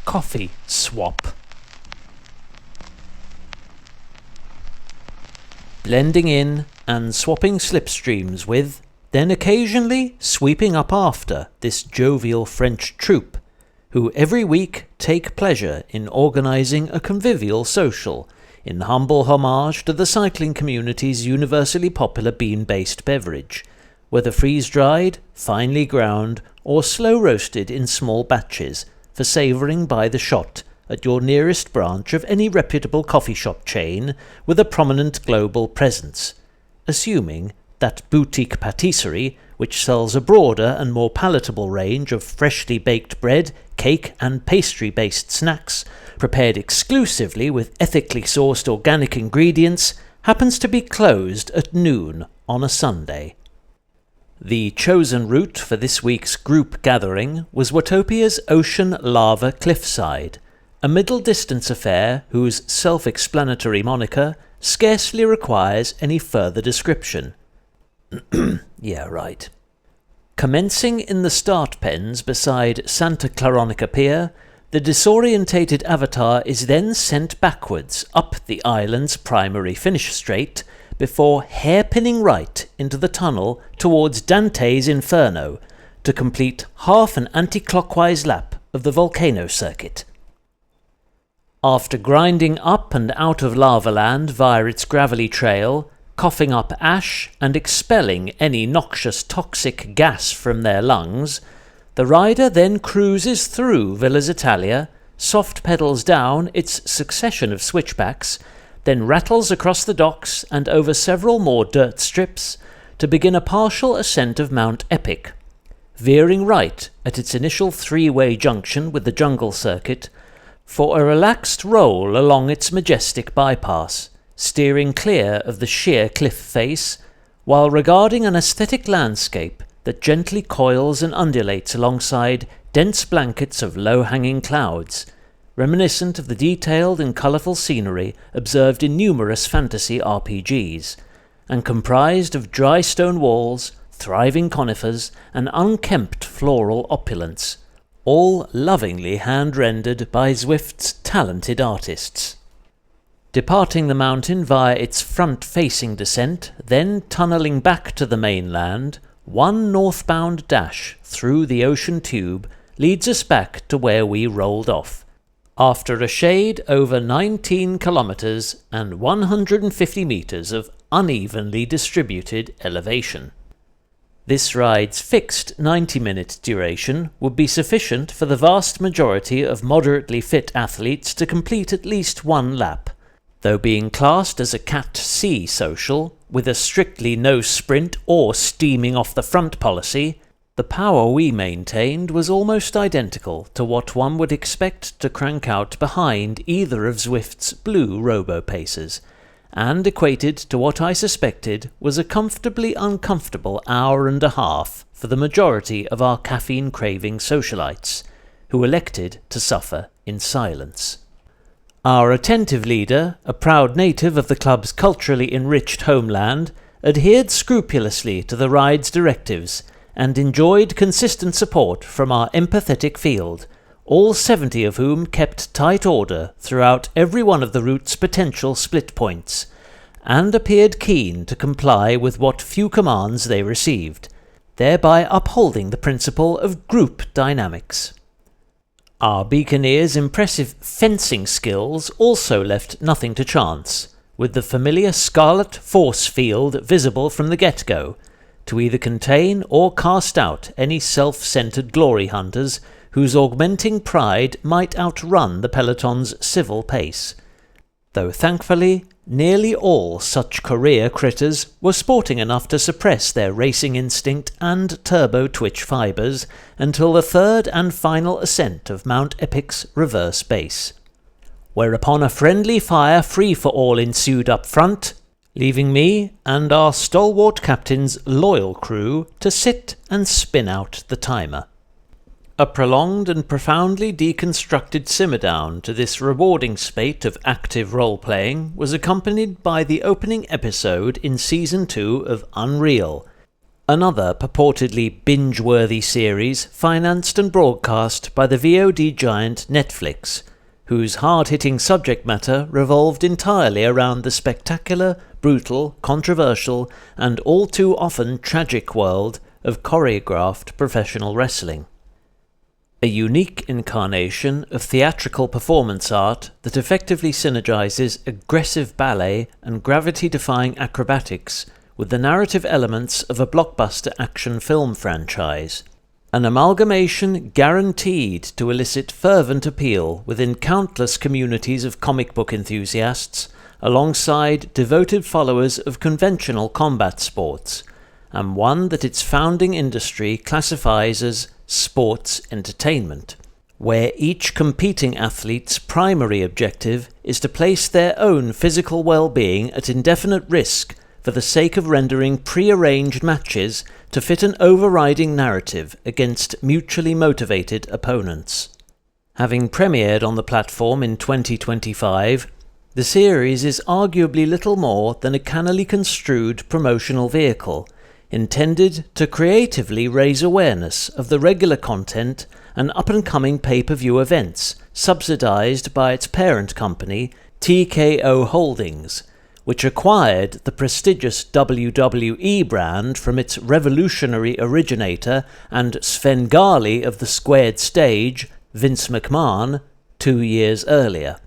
coffee swap. Blending in and swapping slipstreams with, then occasionally sweeping up after this jovial French troupe, who every week take pleasure in organising a convivial social, in humble homage to the cycling community's universally popular bean-based beverage, whether freeze-dried, finely ground, or slow-roasted in small batches, for savouring by the shot at your nearest branch of any reputable coffee shop chain with a prominent global presence, assuming that boutique patisserie, which sells a broader and more palatable range of freshly baked bread, cake and pastry-based snacks, prepared exclusively with ethically sourced organic ingredients, happens to be closed at noon on a Sunday. The chosen route for this week's group gathering was Watopia's ocean lava cliffside, a middle-distance affair whose self-explanatory moniker scarcely requires any further description. Yeah, right. Commencing in the start pens beside Santa Claronica Pier, the disorientated avatar is then sent backwards up the island's primary finish straight before hairpinning right into the tunnel towards Dante's Inferno to complete half an anti-clockwise lap of the volcano circuit. After grinding up and out of lava land via its gravelly trail, coughing up ash and expelling any noxious toxic gas from their lungs, the rider then cruises through Villas Italia, soft pedals down its succession of switchbacks, then rattles across the docks and over several more dirt strips to begin a partial ascent of Mount Epic, veering right at its initial three-way junction with the jungle circuit for a relaxed roll along its majestic bypass, steering clear of the sheer cliff face, while regarding an aesthetic landscape that gently coils and undulates alongside dense blankets of low-hanging clouds, reminiscent of the detailed and colourful scenery observed in numerous fantasy RPGs, and comprised of dry stone walls, thriving conifers, and unkempt floral opulence, all lovingly hand-rendered by Zwift's talented artists. Departing the mountain via its front-facing descent, then tunnelling back to the mainland, one northbound dash through the ocean tube leads us back to where we rolled off, after a shade over 19 kilometres and 150 metres of unevenly distributed elevation. This ride's fixed 90-minute duration would be sufficient for the vast majority of moderately fit athletes to complete at least one lap, though being classed as a Cat C social, with a strictly no sprint or steaming off the front policy, the power we maintained was almost identical to what one would expect to crank out behind either of Zwift's blue robo-pacers, and equated to what I suspected was a comfortably uncomfortable hour and a half for the majority of our caffeine-craving socialites, who elected to suffer in silence. Our attentive leader, a proud native of the club's culturally enriched homeland, adhered scrupulously to the ride's directives and enjoyed consistent support from our empathetic field, all 70 of whom kept tight order throughout every one of the route's potential split points, and appeared keen to comply with what few commands they received, thereby upholding the principle of group dynamics. Our beaconeer's impressive fencing skills also left nothing to chance, with the familiar scarlet force field visible from the get-go, to either contain or cast out any self-centered glory hunters whose augmenting pride might outrun the peloton's civil pace, though thankfully nearly all such career critters were sporting enough to suppress their racing instinct and turbo-twitch fibres until the third and final ascent of Mount Epic's reverse base, whereupon a friendly fire free-for-all ensued up front, leaving me and our stalwart captain's loyal crew to sit and spin out the timer. A prolonged and profoundly deconstructed simmer-down to this rewarding spate of active role-playing was accompanied by the opening episode in Season 2 of Unreal, another purportedly binge-worthy series financed and broadcast by the VOD giant Netflix, whose hard-hitting subject matter revolved entirely around the spectacular, brutal, controversial, and all too often tragic world of choreographed professional wrestling. A unique incarnation of theatrical performance art that effectively synergizes aggressive ballet and gravity-defying acrobatics with the narrative elements of a blockbuster action film franchise. An amalgamation guaranteed to elicit fervent appeal within countless communities of comic book enthusiasts, alongside devoted followers of conventional combat sports, and one that its founding industry classifies as sports entertainment, where each competing athlete's primary objective is to place their own physical well-being at indefinite risk for the sake of rendering pre-arranged matches to fit an overriding narrative against mutually motivated opponents. Having premiered on the platform in 2025, the series is arguably little more than a cannily construed promotional vehicle, intended to creatively raise awareness of the regular content and up-and-coming pay-per-view events subsidized by its parent company, TKO Holdings, which acquired the prestigious WWE brand from its revolutionary originator and Svengali of the squared stage, Vince McMahon, 2 years earlier.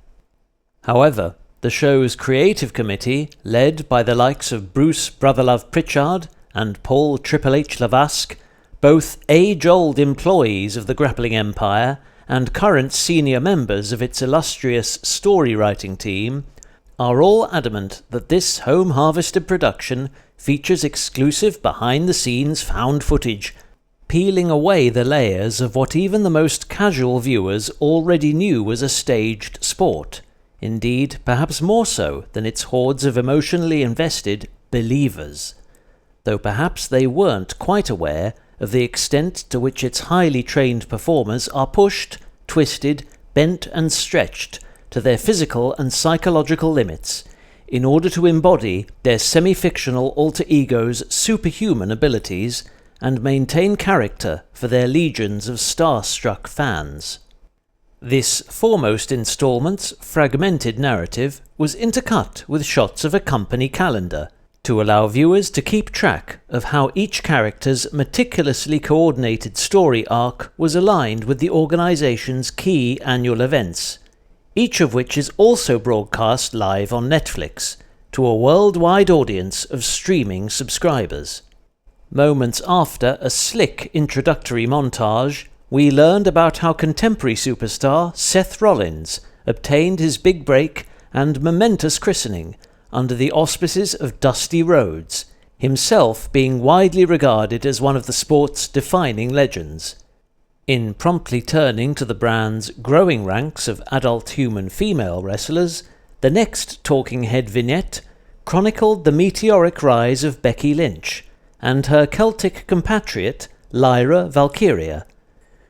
However, the show's creative committee, led by the likes of Bruce Brotherlove Pritchard and Paul Triple H Lavasque, both age-old employees of the Grappling Empire and current senior members of its illustrious story-writing team, are all adamant that this home-harvested production features exclusive behind-the-scenes found footage, peeling away the layers of what even the most casual viewers already knew was a staged sport, indeed perhaps more so than its hordes of emotionally invested believers, though perhaps they weren't quite aware of the extent to which its highly trained performers are pushed, twisted, bent and stretched to their physical and psychological limits in order to embody their semi-fictional alter ego's superhuman abilities and maintain character for their legions of star-struck fans. This foremost installment's fragmented narrative was intercut with shots of a company calendar to allow viewers to keep track of how each character's meticulously coordinated story arc was aligned with the organization's key annual events, each of which is also broadcast live on Netflix to a worldwide audience of streaming subscribers. Moments after a slick introductory montage, we learned about how contemporary superstar Seth Rollins obtained his big break and momentous christening under the auspices of Dusty Rhodes, himself being widely regarded as one of the sport's defining legends. In promptly turning to the brand's growing ranks of adult human female wrestlers, the next talking head vignette chronicled the meteoric rise of Becky Lynch and her Celtic compatriot Lyra Valkyria,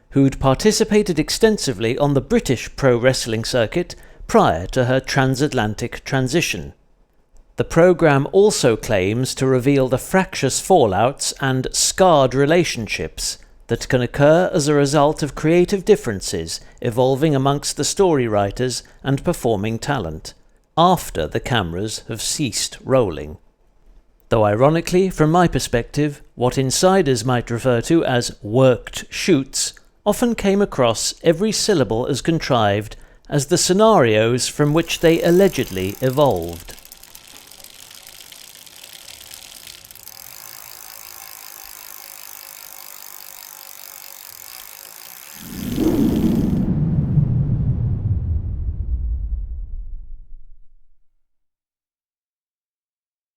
who'd participated extensively on the British pro wrestling circuit prior to her transatlantic transition. The programme also claims to reveal the fractious fallouts and scarred relationships that can occur as a result of creative differences evolving amongst the story writers and performing talent, after the cameras have ceased rolling. Though ironically, from my perspective, what insiders might refer to as worked shoots often came across every syllable as contrived as the scenarios from which they allegedly evolved.